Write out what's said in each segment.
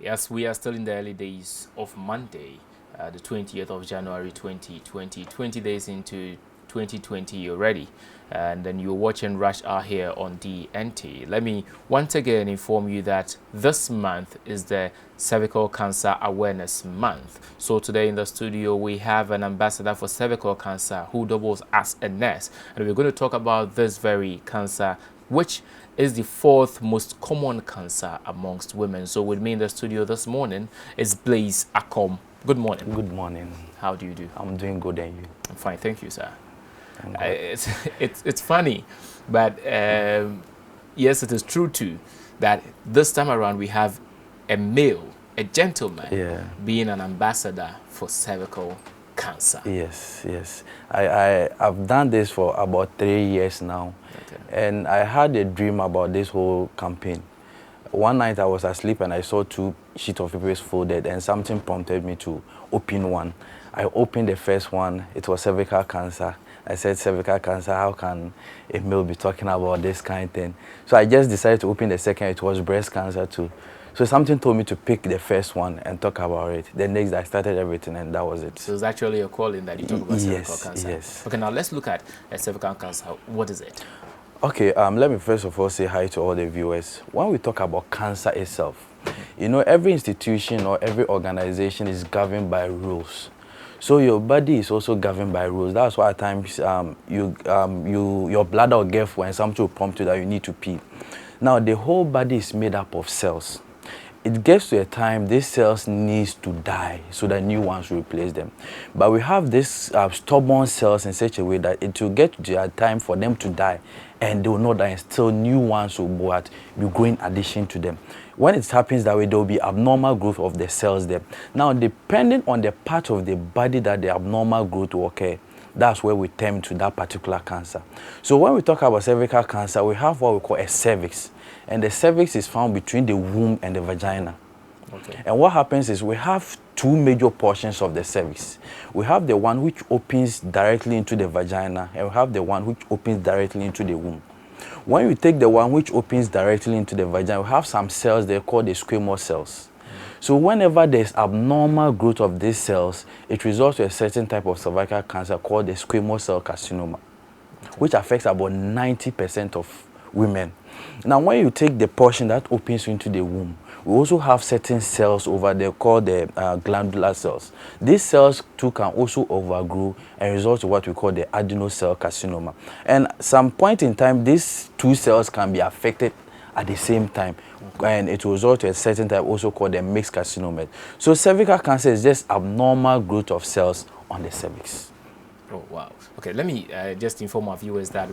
Yes, we are still in the early days of Monday, the 20th of January 2020, 20 days into 2020 already. And then you're watching Rush Hour here on DNT. Let me once again inform you that this month is the Cervical Cancer Awareness Month. So today in the studio, we have an ambassador for cervical cancer who doubles as a nurse. And we're going to talk about this very cancer, which is the fourth most common cancer amongst women. So with me in the studio this morning is Blaze Akom. Good morning. Good morning. How do you do? I'm doing good, and you? I'm fine, thank you, sir. It's funny, but yes, it is true too that this time around we have a male, a gentleman, being an ambassador for cervical cancer. Yes. I've done this for about 3 years now, and I had a dream about this whole campaign. One night I was asleep and I saw 2 sheets of paper folded, and something prompted me to open one. I opened the first one. It was cervical cancer. I said, cervical cancer, how can a male be talking about this kind of thing? So I just decided to open the second. It was breast cancer too. So something told me to pick the first one and talk about it. The next I started everything, and that was it. So it's actually a calling that you talk about cervical cancer. Yes. Okay, now let's look at cervical cancer. What is it? Okay, let me first of all say hi to all the viewers. When we talk about cancer itself, you know, every institution or every organization is governed by rules. So your body is also governed by rules. That's why at times your bladder will get full and something will prompt you that you need to pee. Now the whole body is made up of cells. It gets to a time these cells needs to die so that new ones will replace them. But we have these stubborn cells in such a way that it will get to a time for them to die, and they will not die, and still new ones will be growing addition to them. When it happens that way, there will be abnormal growth of the cells there. Now, depending on the part of the body that the abnormal growth will occur, that's where we turn to that particular cancer. So when we talk about cervical cancer, we have what we call a cervix. And the cervix is found between the womb and the vagina. Okay. And what happens is we have 2 major portions of the cervix. We have the one which opens directly into the vagina, and we have the one which opens directly into the womb. When you take the one which opens directly into the vagina, we have some cells they're called the squamous cells. So whenever there's abnormal growth of these cells, it results in a certain type of cervical cancer called the squamous cell carcinoma, which affects about 90% of women. Now, when you take the portion that opens into the womb, we also have certain cells over there called the glandular cells. These cells too can also overgrow and result in what we call the adenocell carcinoma. And some point in time, these 2 cells can be affected at the same time, and it will result in a certain type also called the mixed carcinoma. So cervical cancer is just abnormal growth of cells on the cervix. Oh, wow. Okay, let me just inform our viewers that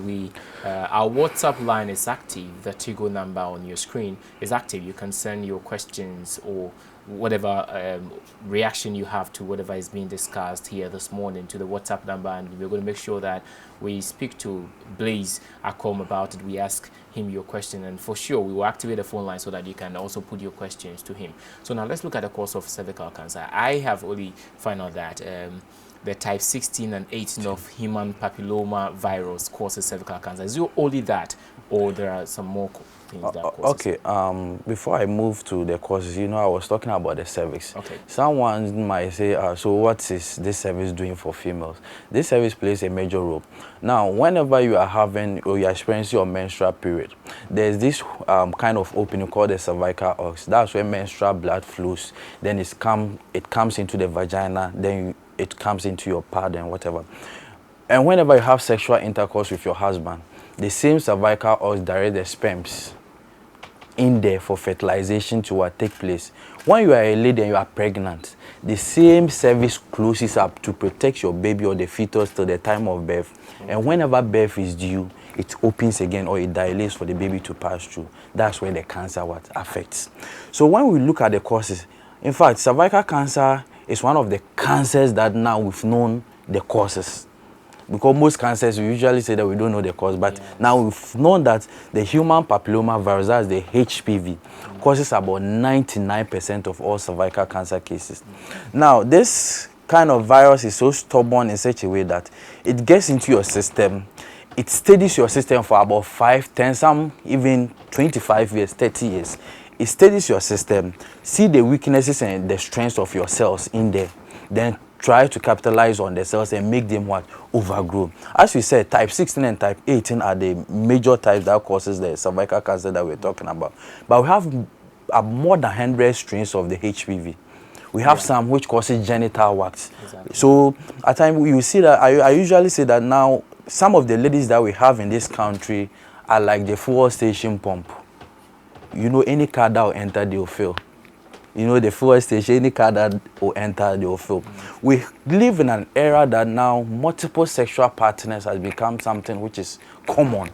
our WhatsApp line is active. The Tigo number on your screen is active. You can send your questions or whatever reaction you have to whatever is being discussed here this morning to the WhatsApp number, and we're going to make sure that we speak to Blaze Akom about it. We ask him your question, and for sure we will activate the phone line so that you can also put your questions to him. So now let's look at the cause of cervical cancer. I have only found out that the type 16 and 18 of human papilloma virus causes cervical cancer. Is it only that, or there are some more things that cause it? Okay, before I move to the causes, you know, I was talking about the cervix. Okay. Someone might say, so what is this cervix doing for females? This cervix plays a major role. Now, whenever you are having or you are experiencing your menstrual period, there's this kind of opening called the cervical ox. That's where menstrual blood flows. Then it comes into the vagina, then it comes into your pad and whatever. And whenever you have sexual intercourse with your husband, the same cervical ox directs the sperms in there for fertilization to take place. When you are a lady and you are pregnant, the same cervix closes up to protect your baby or the fetus till the time of birth. And whenever birth is due, it opens again or it dilates for the baby to pass through. That's where the cancer affects. So when we look at the causes, in fact, cervical cancer is one of the cancers that now we've known the causes. Because most cancers, we usually say that we don't know the cause, but now we've known that the human papilloma virus, that's the HPV, causes about 99% of all cervical cancer cases. Now, this kind of virus is so stubborn in such a way that it gets into your system, it steadies your system for about 5, 10, some even 25 years, 30 years. it steadies your system, see the weaknesses and the strengths of your cells in there, then try to capitalize on the cells and make them what? Overgrow. As we said, type 16 and type 18 are the major types that causes the cervical cancer that we're talking about. But we have more than 100 strains of the HPV. We have some which causes genital warts. Exactly. So at times you see that I usually say that now some of the ladies that we have in this country are like the fuel station pump. You know, any car that will enter, they will fill. You know, the fuel station, any car that will enter, they will fill. We live in an era that now multiple sexual partners has become something which is common.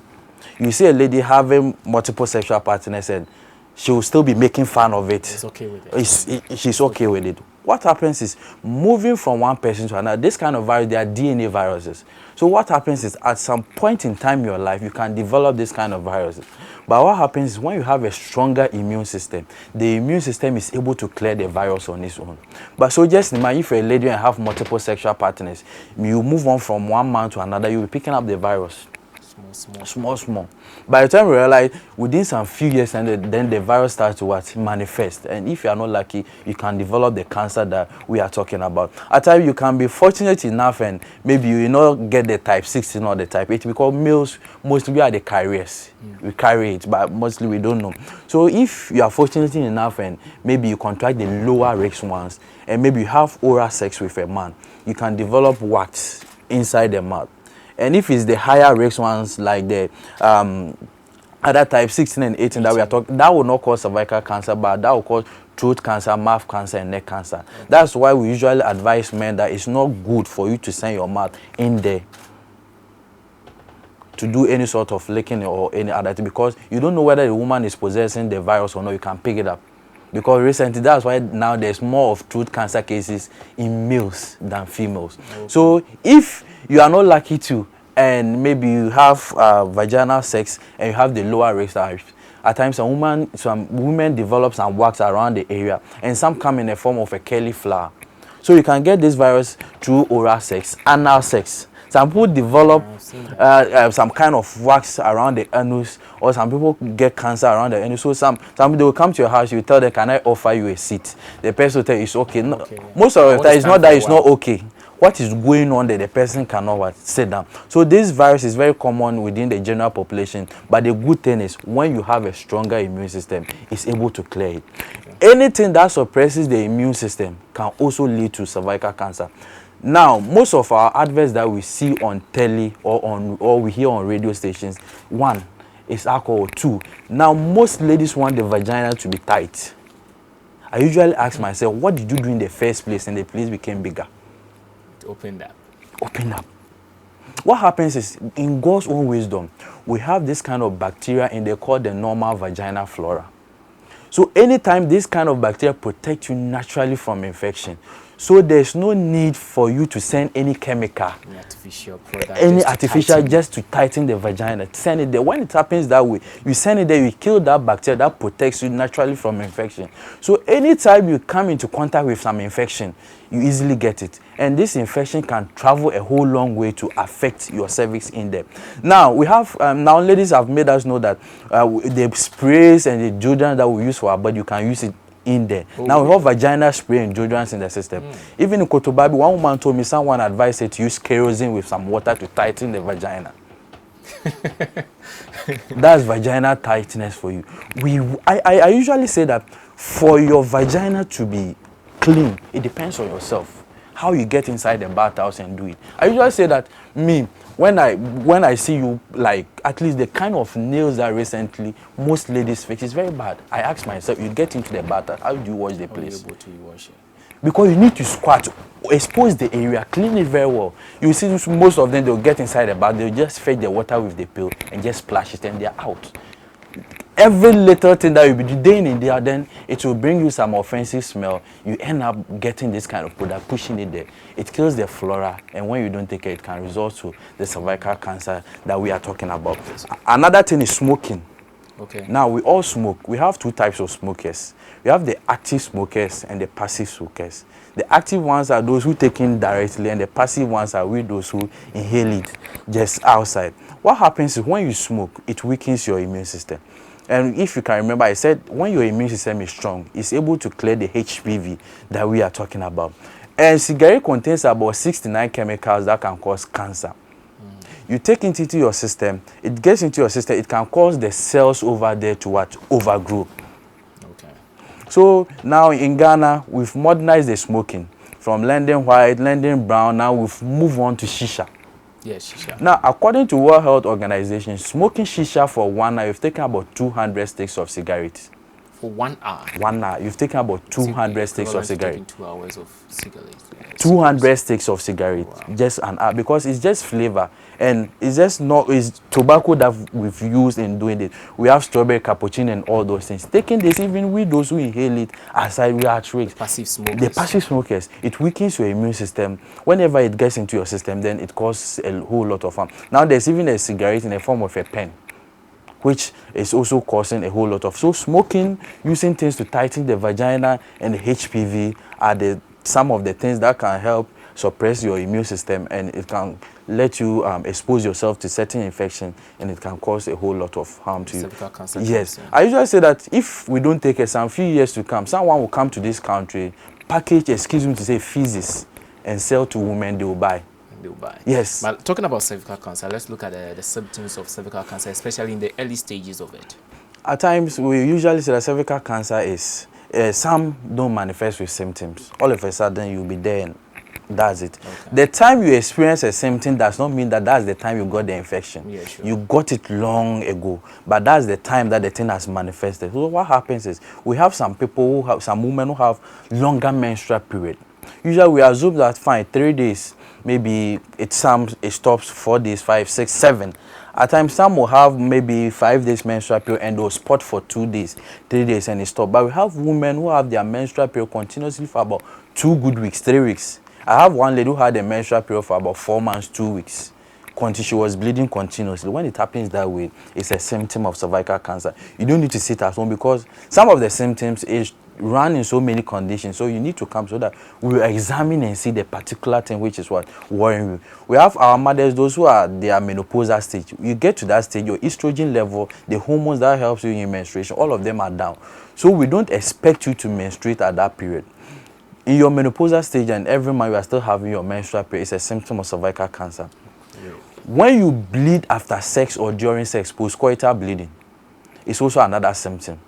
You see a lady having multiple sexual partners and she will still be making fun of it. She's okay with it. She's okay with it. What happens is, moving from one person to another, this kind of virus, they are DNA viruses. So what happens is, at some point in time in your life, you can develop this kind of viruses. But what happens is, when you have a stronger immune system, the immune system is able to clear the virus on its own. But so just imagine if you're a lady and have multiple sexual partners, you move on from one man to another, you'll be picking up the virus. Small. By the time we realize, within some few years, and then the virus starts to what? Manifest. And if you are not lucky, you can develop the cancer that we are talking about. At times, you can be fortunate enough and maybe you will not get the type 16 or the type 8 because males, mostly are the carriers. We carry it, but mostly we don't know. So if you are fortunate enough and maybe you contract the lower risk ones, and maybe you have oral sex with a man, you can develop warts inside the mouth. And if it's the higher risk ones like the other type 16 and 18 that we are talking, that will not cause cervical cancer, but that will cause throat cancer, mouth cancer, and neck cancer. That's why we usually advise men that it's not good for you to send your mouth in there to do any sort of licking or any other thing, because you don't know whether the woman is possessing the virus or not. You can pick it up. Because recently, that's why now there's more of throat cancer cases in males than females. Okay. So if you are not lucky to, and maybe you have vaginal sex and you have the lower risk types, at times some women develop some wax around the area, and some come in the form of a curly flower. So you can get this virus through oral sex, anal sex. Some people develop some kind of wax around the anus, or some people get cancer around the anus. So some they will come to your house, you tell them, can I offer you a seat? The person will tell you it's okay. No, okay, yeah. Most of the time, it's not that it's not okay. What is going on there, the person cannot sit down. So this virus is very common within the general population, but the good thing is when you have a stronger immune system, it's able to clear it. Okay. Anything that suppresses the immune system can also lead to cervical cancer. Now, most of our adverts that we see on telly or we hear on radio stations, one is alcohol. Two, now most ladies want the vagina to be tight. I usually ask myself, what did you do in the first place and the place became bigger? Opened up. What happens is, in God's own wisdom, we have this kind of bacteria and they call the normal vaginal flora. So anytime this kind of bacteria protect you naturally from infection, so there's no need for you to send any chemical, any artificial just to tighten the vagina. Send it there. When it happens that way, you send it there, you kill that bacteria that protects you naturally from infection. So anytime you come into contact with some infection, you easily get it. And this infection can travel a whole long way to affect your cervix in there. Now, we have, now ladies have made us know that the sprays and the deodorant that we use for our body, you can use it in there. Oh, now we have vaginal spray and deodorants in the system. Even in Kotobabi, one woman told me someone advised her to use kerosene with some water to tighten the vagina. That's vaginal tightness for you. I usually say that for your vagina to be clean, it depends on yourself. How you get inside the bathhouse and do it. I usually say that when I see you, like, at least the kind of nails that recently most ladies fix is very bad. I ask myself, you get into the bathhouse, how do you wash the place? How are you able to wash it? Because you need to squat, expose the area, clean it very well. You see most of them, they'll get inside the bath, they'll just fetch the water with the pill and just splash it and they're out. Every little thing that you be doing in there, then it will bring you some offensive smell. You end up getting this kind of product, pushing it there. It kills the flora, and when you don't take care, it can result to the cervical cancer that we are talking about. Another thing is smoking. Okay. Now, we all smoke. We have two types of smokers. We have the active smokers and the passive smokers. The active ones are those who take in directly, and the passive ones are with those who inhale it just outside. What happens is when you smoke, it weakens your immune system. And if you can remember, I said when your immune system is strong, it's able to clear the HPV that we are talking about. And cigarette contains about 69 chemicals that can cause cancer. You take it into your system, it gets into your system, it can cause the cells over there to what? Overgrow. Okay. So now in Ghana, we've modernized the smoking from London white, London brown. Now we've moved on to shisha. Yes, shisha. Now, according to World Health Organization, smoking shisha for 1 hour, you've taken about 200 sticks of cigarettes. For 1 hour? 1 hour, you've taken about 200 sticks of cigarettes. Taking 2 hours of cigarettes. 200 sticks of cigarettes, wow. Just an hour, because it's just flavor, and it's just not, it's tobacco that we've used in doing it. We have strawberry cappuccino and all those things. Taking this, even with those who inhale it, aside, we are at risk. Passive smokers. The passive smokers, it weakens your immune system. Whenever it gets into your system, then it causes a whole lot of harm. Now, there's even a cigarette in the form of a pen, which is also causing a whole lot of. So smoking, using things to tighten the vagina and the HPV are some of the things that can help suppress your immune system, and it can let you expose yourself to certain infection, and it can cause a whole lot of harm to you. Cervical cancer. Yes. I usually say that if we don't take it, some few years to come, someone will come to this country, package, excuse me to say, feces, and sell to women, they will buy. Yes. But talking about cervical cancer, let's look at the symptoms of cervical cancer, especially in the early stages of it. At times, we usually say that cervical cancer is, some don't manifest with symptoms. All of a sudden, you'll be there and that's it. Okay. The time you experience a symptom does not mean that that's the time you got the infection. Yeah, sure. You got it long ago, but that's the time that the thing has manifested. So what happens is, we have some people who have, some women who have longer menstrual period. Usually we assume that fine, 3 days, maybe it stops 4 days, 5, 6, 7. At times, some will have maybe 5 days menstrual period and they'll spot for 2 days, 3 days, and it stops. But we have women who have their menstrual period continuously for about 2 good weeks, 3 weeks. I have one lady who had a menstrual period for about 4 months, 2 weeks. She was bleeding continuously. When it happens that way, it's a symptom of cervical cancer. You don't need to sit at home, because some of the symptoms is run in so many conditions. So you need to come so that we examine and see the particular thing which is what worrying you. We have our mothers, those who are their menopausal stage. You get to that stage, your estrogen level, the hormones that helps you in menstruation, all of them are down. So we don't expect you to menstruate at that period. In your menopausal stage and every month you are still having your menstrual period, it's a symptom of cervical cancer. Yeah. When you bleed after sex or during sex, postcoital bleeding, it's also another symptom.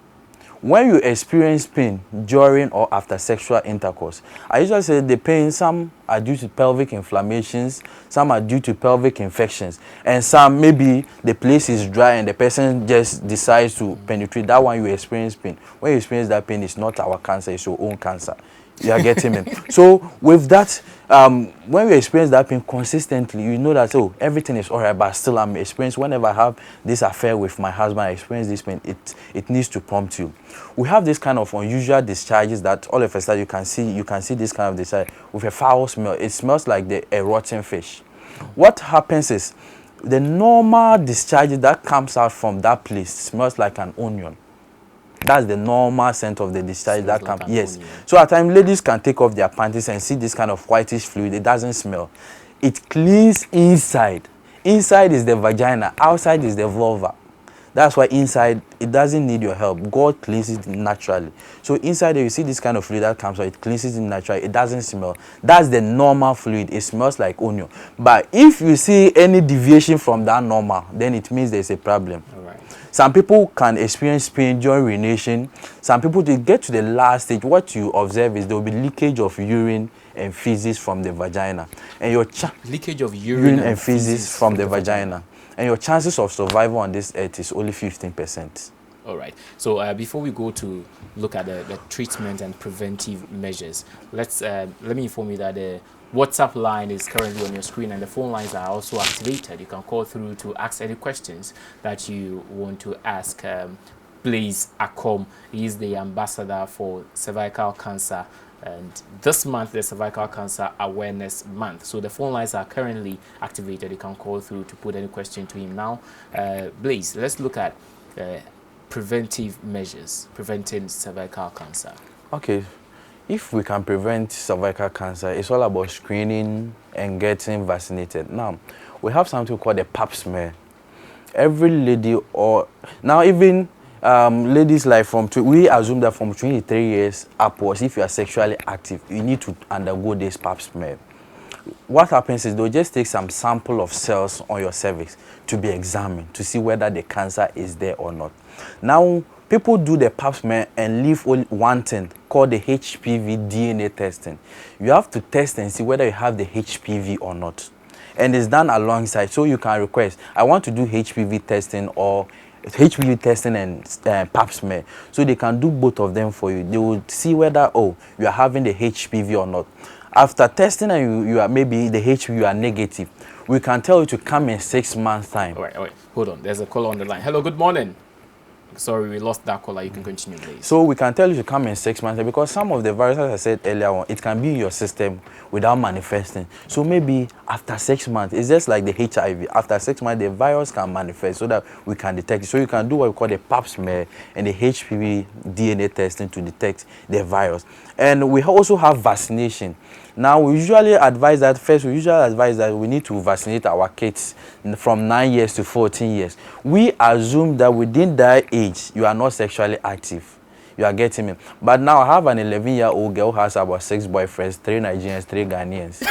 When you experience pain during or after sexual intercourse, I usually say the pain, some are due to pelvic inflammations, some are due to pelvic infections, and some maybe the place is dry and the person just decides to penetrate. That one you experience pain. When you experience that pain, it's not our cancer, it's your own cancer. You are getting me? So with that, when we experience that pain consistently, you know that, oh, everything is all right, but still I'm experiencing, whenever I have this affair with my husband, I experience this pain, it needs to prompt you. We have this kind of unusual discharges that all of a sudden you can see this kind of discharge with a foul smell. It smells like a rotten fish. What happens is, the normal discharge that comes out from that place smells like an onion. That's the normal scent of the discharge that comes. Yes. Onion. So at times, ladies can take off their panties and see this kind of whitish fluid. It doesn't smell. It cleans inside. Inside is the vagina. Outside is the vulva. That's why inside, it doesn't need your help. God cleans it naturally. So inside there, you see this kind of fluid that comes out. It cleanses it naturally. It doesn't smell. That's the normal fluid. It smells like onion. But if you see any deviation from that normal, then it means there's a problem. All right. Some people can experience pain during urination. Some people, to get to the last stage, what you observe is there will be leakage of urine and feces from the vagina. And your leakage of urine and feces from the vagina. And your chances of survival on this earth is only 15%. All right. So before we go to look at the treatment and preventive measures, let me inform you that the WhatsApp line is currently on your screen, and the phone lines are also activated. You can call through to ask any questions that you want to ask. Blaise Akom is the ambassador for cervical cancer, and this month the Cervical Cancer Awareness Month. So the phone lines are currently activated. You can call through to put any question to him now. Blaise, let's look at preventive measures preventing cervical cancer. Okay. If we can prevent cervical cancer, it's all about screening and getting vaccinated. Now, we have something called a pap smear. Every lady, or now even ladies like we assume that from 23 years upwards, if you are sexually active, you need to undergo this pap smear. What happens is they'll just take some sample of cells on your cervix to be examined to see whether the cancer is there or not. Now, people do the pap smear and leave only one thing called the HPV DNA testing. You have to test and see whether you have the HPV or not. And it's done alongside, so you can request, I want to do HPV testing or HPV testing and pap smear. So they can do both of them for you. They will see whether, oh, you are having the HPV or not. After testing and you are maybe the HPV you are negative, we can tell you to come in 6 months' time. All right, hold on. There's a caller on the line. Hello, good morning. Sorry, we lost that caller. You can continue, please. So we can tell you to come in 6 months because some of the viruses, as I said earlier on, it can be in your system without manifesting. So maybe after 6 months, it's just like the HIV. After 6 months, the virus can manifest so that we can detect it. So you can do what we call the pap smear and the HPV DNA testing to detect the virus. And we also have vaccination. Now, we usually advise that we need to vaccinate our kids from 9 years to 14 years. We assume that within that age, you are not sexually active. You are getting me. But now I have an 11-year-old girl who has about 6 boyfriends, 3 Nigerians, 3 Ghanaians.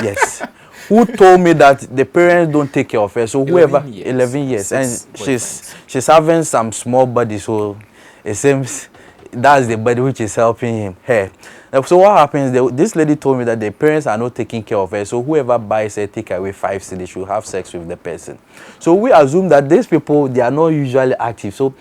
Yes. Who told me that the parents don't take care of her. So whoever, 11 years. And she's having some small body, so it seems that's the body which is helping her. So what happens, this lady told me that the parents are not taking care of her, so whoever buys her take away 5 cedis, they should have sex with the person. So we assume that these people, they are not usually active, so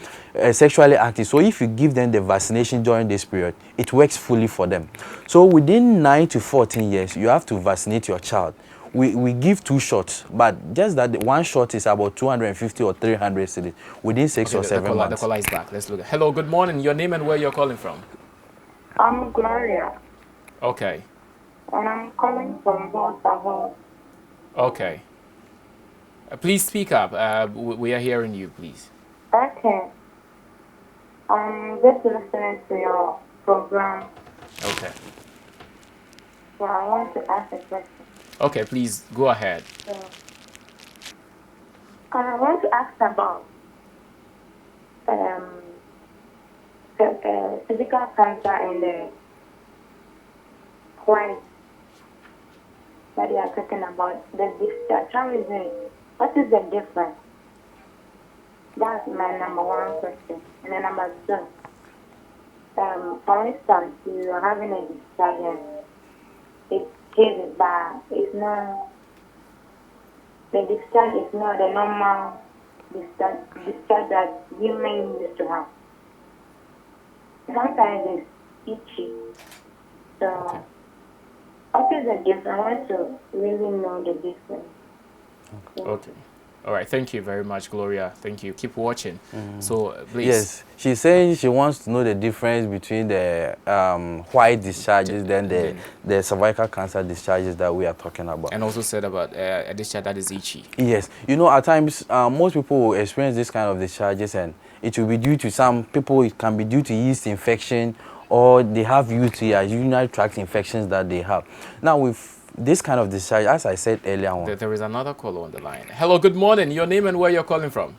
sexually active. So if you give them the vaccination during this period, it works fully for them. So within 9 to 14 years, you have to vaccinate your child. We give 2 shots, but just that one shot is about 250 or 300 cedis within 6 or 7 months. The caller is back. Let's look. Hello, good morning. Your name and where you're calling from? I'm Gloria. Okay. And I'm calling from Baltimore. Okay. Please speak up. We are hearing you, please. Okay. I'm just listening to your program. Okay. So I want to ask a question. Okay, please go ahead. So, I want to ask about cervical cancer and the white that you are talking about. The discharge. What is the difference? That's my number 1 question. And then number 2, for instance, you are having a discharge and it cases, but it's not, the discharge is not the normal discharge that women used to have. Sometimes it's itchy. So, what is the difference? I want to really know the difference. Okay. All right. Thank you very much, Gloria. Thank you. Keep watching. So, please. Yes, she's saying she wants to know the difference between the white discharges then the cervical cancer discharges that we are talking about. And also said about a discharge that is itchy. Yes. You know, at times, most people will experience this kind of discharges, and it will be due to some people, it can be due to yeast infection, or they have UTI, urinary tract infections that they have. Now, with this kind of discharge, as I said earlier on. There is another caller on the line. Hello, good morning. Your name and where you're calling from?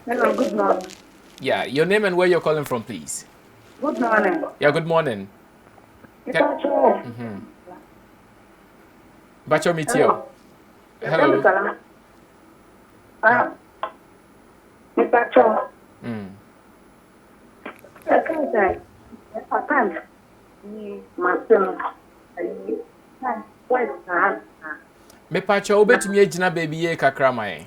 Hello, good morning. Yeah, your name and where you're calling from, please. Good morning. Yeah, good morning. Bacho Mitio. Hello. Me pacho obetumi agina baby ye kakra mai.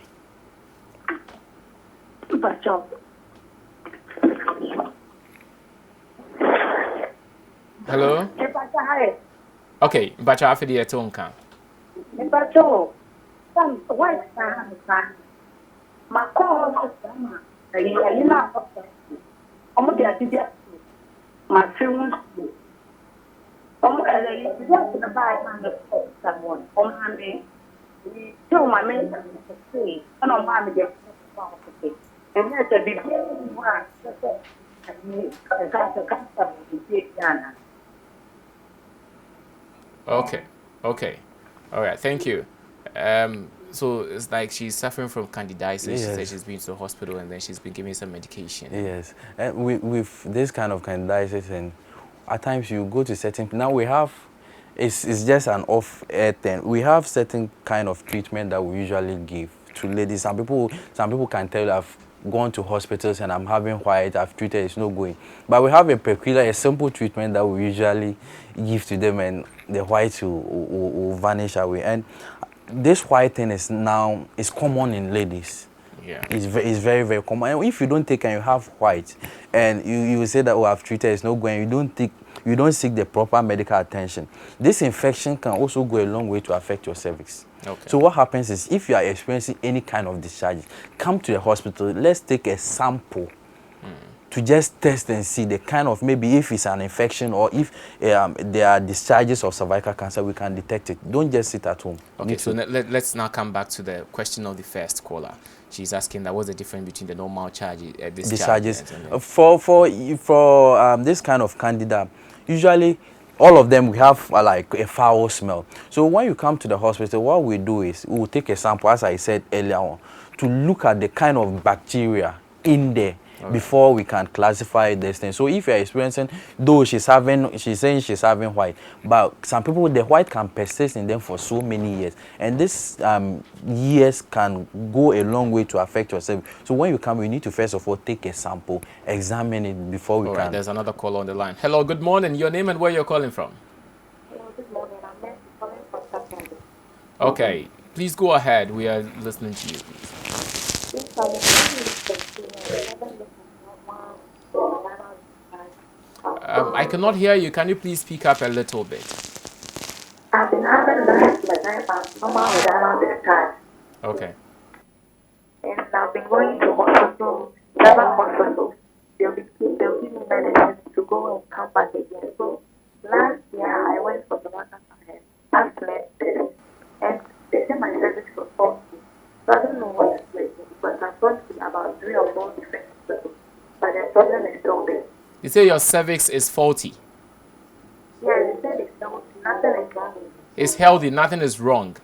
Hello? Okay, bacho afedi eto nka. Me pacho. Some white san. Ma call sama. Ayi na papa. Omo dia dia. Ma film. Omo ele dia na buy man someone. Omo ame. So my men say, and on my get and that's a big one. Okay. Okay. All right. Thank you. So it's like she's suffering from candidiasis. She said Yes. she's been to the hospital and then she's been given some medication. Yes, and with this kind of candidiasis, and at times you go to certain. Now we have, it's just an off-air thing. We have certain kind of treatment that we usually give to ladies. Some people can tell you I've gone to hospitals and I'm having white. I've treated, it's not going. But we have a simple treatment that we usually give to them, and the whites will vanish away. And this white thing is common in ladies. Yeah. It's very, very common. And if you don't take and you have white, and you say that, oh, I've treated, it's not going, you don't seek the proper medical attention, this infection can also go a long way to affect your cervix. Okay. So what happens is, if you are experiencing any kind of discharge, come to the hospital. Let's take a sample to just test and see the kind of, maybe if it's an infection or if there are discharges of cervical cancer, we can detect it. Don't just sit at home. Okay, so let's now come back to the question of the first caller. She's asking that what's the difference between the normal discharges for this kind of candida. Usually, all of them we have like a foul smell. So when you come to the hospital, what we do is we will take a sample, as I said earlier on, to look at the kind of bacteria in there. Before we can classify this thing. So if you're experiencing, though she's saying she's having white, but some people, the white can persist in them for so many years, and this years can go a long way to affect yourself. So when you come, you need to first of all take a sample, examine it before we All can. right, there's another caller on the line. Hello, good morning. Your name and where you're calling from? Hello, good morning. I'm calling from Second. Okay, please go ahead. We are listening to you. Yes, I I cannot hear you. Can you please speak up a little bit? I've been having lunch, but I have normal vaginal discharge. Okay. And I've been going to hospital, several hospitals. They'll give me medicine to go and come back again. So last year I went for the asthma test, and they said my cervix was faulty. So I don't know what to do, but I've gone to about 3 or 4 different hospitals, but the problem is still there. You say your cervix is faulty. Yeah, they said it's healthy, nothing is wrong with it. It's healthy, nothing is wrong.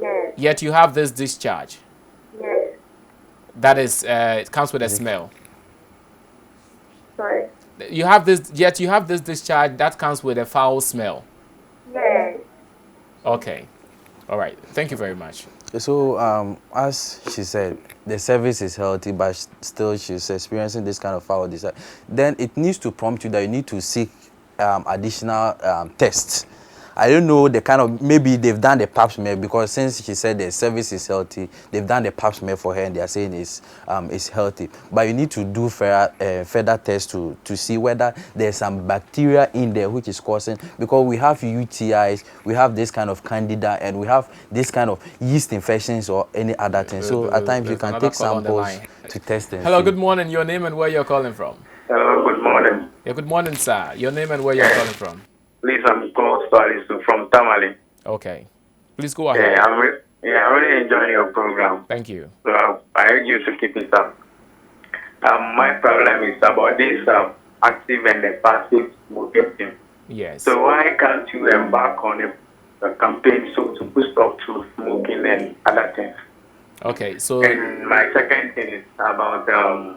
Yes, Yet you have this discharge. yes. That is, it comes with a smell. Sorry. You have this discharge that comes with a foul smell. Yes. Okay. All right. Thank you very much. So, as she said, the cervix is healthy, but still she's experiencing this kind of foul discharge. Then it needs to prompt you that you need to seek additional tests. I don't know the kind of, maybe they've done the pap smear, because since she said the cervix is healthy, they've done the pap smear for her and they are saying it's healthy. But you need to do further tests to see whether there's some bacteria in there which is causing, because we have UTIs, we have this kind of candida, and we have this kind of yeast infections or any other thing. So at times you can take samples to test them. Hello, good morning. Your name and where you're calling from? Hello, good morning. Yeah, good morning, sir. Your name and where you're calling from? Please, I'm called Salisu from Tamale. Okay. Please go ahead. Yeah, I'm really enjoying your program. Thank you. So I urge you to keep it up. My problem is about this active and the passive smoking thing. Yes. So why can't you embark on a campaign to put stop to smoking and other things? Okay, so... And my second thing is about, I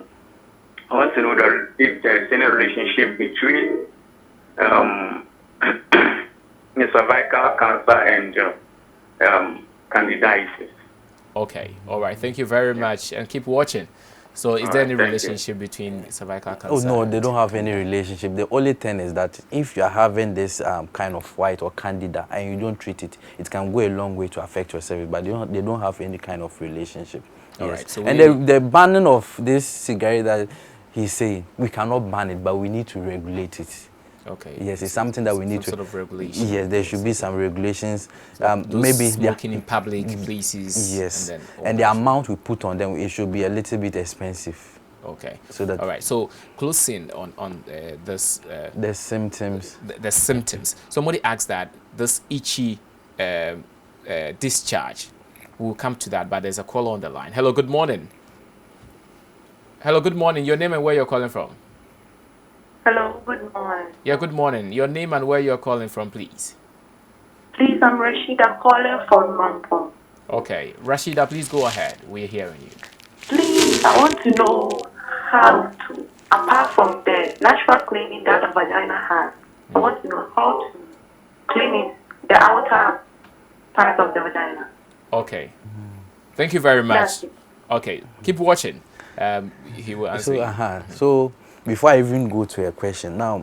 want to know if there's any relationship between the cervical cancer and candidiasis. Okay, all right. Thank you very much, and keep watching. So, is there any relationship between cervical cancer? Oh no, they don't have any relationship. The only thing is that if you are having this kind of white or candida and you don't treat it, it can go a long way to affect your cervix. But they don't have any kind of relationship. All yes. right. So and the banning of this cigarette that he's saying, we cannot ban it, but we need to regulate it. Okay. Yes, it's something that we need some to. sort of regulation. Yes, there should be some regulations. Maybe smoking in public places. Yes, and the amount we put on them, it should be a little bit expensive. Okay. So that. All right. So closing on this. The symptoms. The symptoms. Somebody asked that this itchy discharge. We'll come to that, but there's a caller on the line. Hello. Good morning. Hello. Good morning. Your name and where you're calling from? Hello, good morning. Yeah, good morning. Your name and where you're calling from, please. Please, I'm Rashida calling from Mampong. Okay, Rashida, please go ahead. We're hearing you. Please, I want to know how to, apart from the natural cleaning that the vagina has, I want to know how to clean it, the outer part of the vagina. Okay, thank you very much. That's it. Okay, keep watching. He will answer you. So before I even go to a question, now,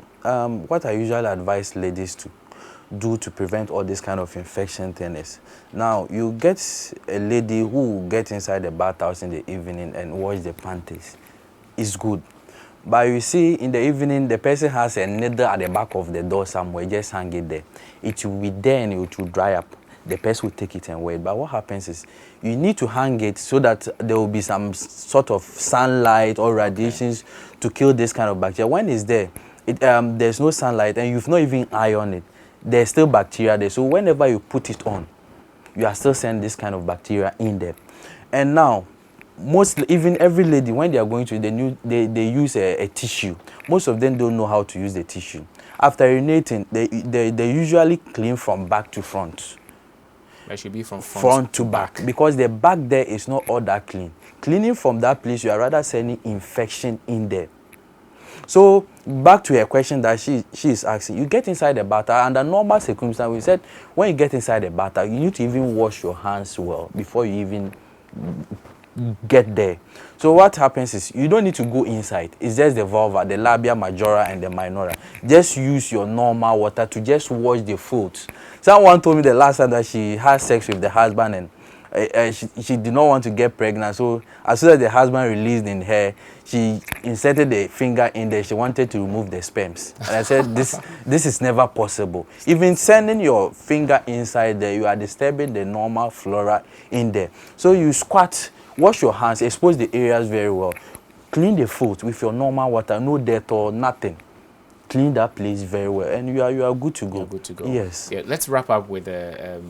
what I usually advise ladies to do to prevent all this kind of infection thing is, now you get a lady who will get inside the bathhouse in the evening and wash the panties. It's good. But you see, in the evening, the person has a needle at the back of the door somewhere, just hang it there. It will be there and it will dry up. The person will take it and wear it. But what happens is, you need to hang it so that there will be some sort of sunlight or radiations to kill this kind of bacteria. When it's there, there's no sunlight and you've not even ironed it. There's still bacteria there. So whenever you put it on, you are still sending this kind of bacteria in there. And now, even every lady, when they are going to, they use a tissue. Most of them don't know how to use the tissue. After urinating, they usually clean from back to front. That should be from Front to back. Because the back there is not all that clean. Cleaning from that place, you are rather sending infection in there. So back to a question that she is asking, you get inside the bath, under normal circumstances, we said when you get inside the bath, you need to even wash your hands well before you even get there. So what happens is, you don't need to go inside. It's just the vulva, the labia majora and the minora. Just use your normal water to just wash the folds. Someone told me the last time that she had sex with the husband and she did not want to get pregnant. So as soon as the husband released in her, she inserted the finger in there. She wanted to remove the sperms. And I said, this is never possible. Even sending your finger inside there, you are disturbing the normal flora in there. So you squat, wash your hands, expose the areas very well. Clean the foot with your normal water, no dirt or nothing. Clean that place very well, and you are good to go. You're good to go. Yes. Yeah. Let's wrap up with the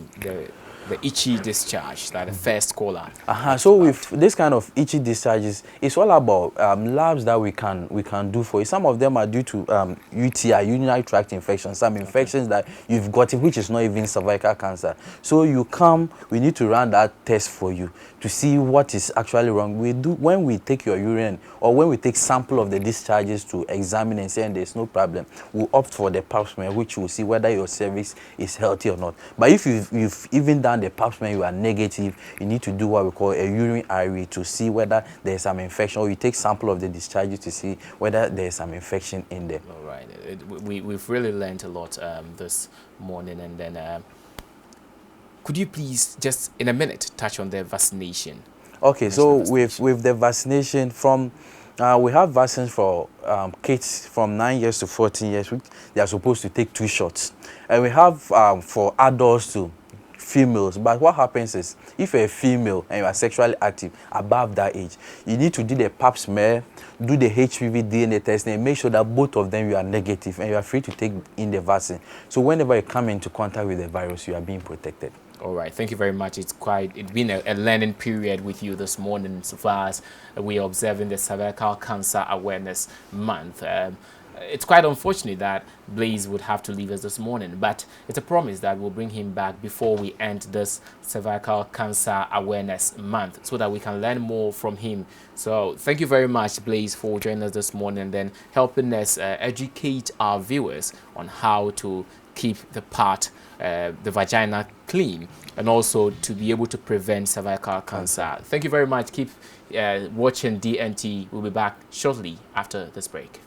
itchy discharge, that the first caller. So with this kind of itchy discharges, it's all about labs that we can do for you. Some of them are due to UTI, urinary tract infections, some infections that you've gotten, which is not even cervical cancer. So you come, we need to run that test for you to see what is actually wrong. We do when we take your urine or when we take sample of the discharges to examine and say and there's no problem, we'll opt for the pap smear, which will see whether your cervix is healthy or not. But if you've even done the pap smear, you are negative, you need to do what we call a urine IRE to see whether there's some infection, or you take sample of the discharges to see whether there's some infection in there. All right. We've really learned a lot this morning, and then could you please just in a minute touch on the vaccination? Okay, so with the vaccination from we have vaccines for kids from 9 years to 14 years. They are supposed to take 2 shots, and we have for adults too, females. But what happens is, if you're a female and you are sexually active above that age, you need to do the pap smear, do the HPV DNA testing, and make sure that both of them you are negative and you are free to take in the vaccine. So whenever you come into contact with the virus, you are being protected. All right, thank you very much. It's been a learning period with you this morning, so far as we are observing the Cervical Cancer Awareness Month. It's quite unfortunate that Blaze would have to leave us this morning, but it's a promise that we'll bring him back before we end this Cervical Cancer Awareness Month so that we can learn more from him. So thank you very much, Blaze, for joining us this morning and then helping us educate our viewers on how to keep the vagina clean and also to be able to prevent cervical cancer. Thank you very much. Keep watching DNT. We'll be back shortly after this break.